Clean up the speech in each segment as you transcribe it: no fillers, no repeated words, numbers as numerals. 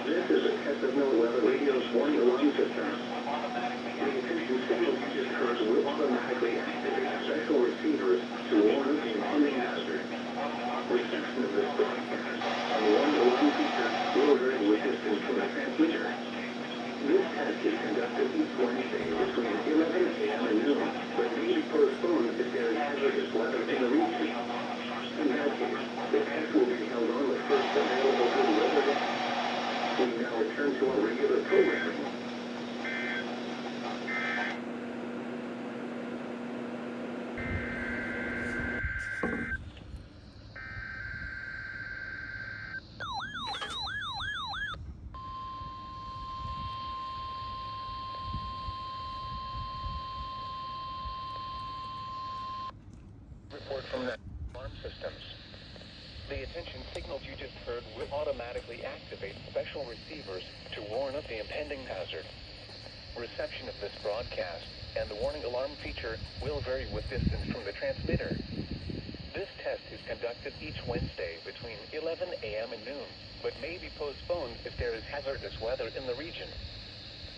This is a test of NWS radio's warning alarm system. The attention signal you just heard will automatically activate special receivers to warn of the impending hazard. Reception of this broadcast on the warning alarm feature will vary with distance from the transmitter. This test is conducted each Wednesday between 11 a.m. and noon, but may be postponed if there is hazardous weather in the region. In that case, the test will be held on the first available good weather day. We now return to our regular programming. Report from the alarm systems. The attention signals you just heard will automatically activate special receivers to warn of the impending hazard. Reception of this broadcast and the warning alarm feature will vary with distance from the transmitter. This test is conducted each Wednesday between 11 a.m. and noon, but may be postponed if there is hazardous weather in the region.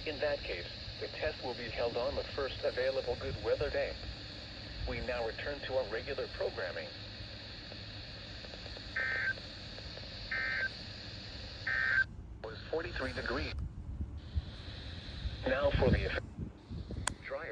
In that case, the test will be held on the first available good weather day. We now return to our regular programming. It was 43 degrees. Now for the effect.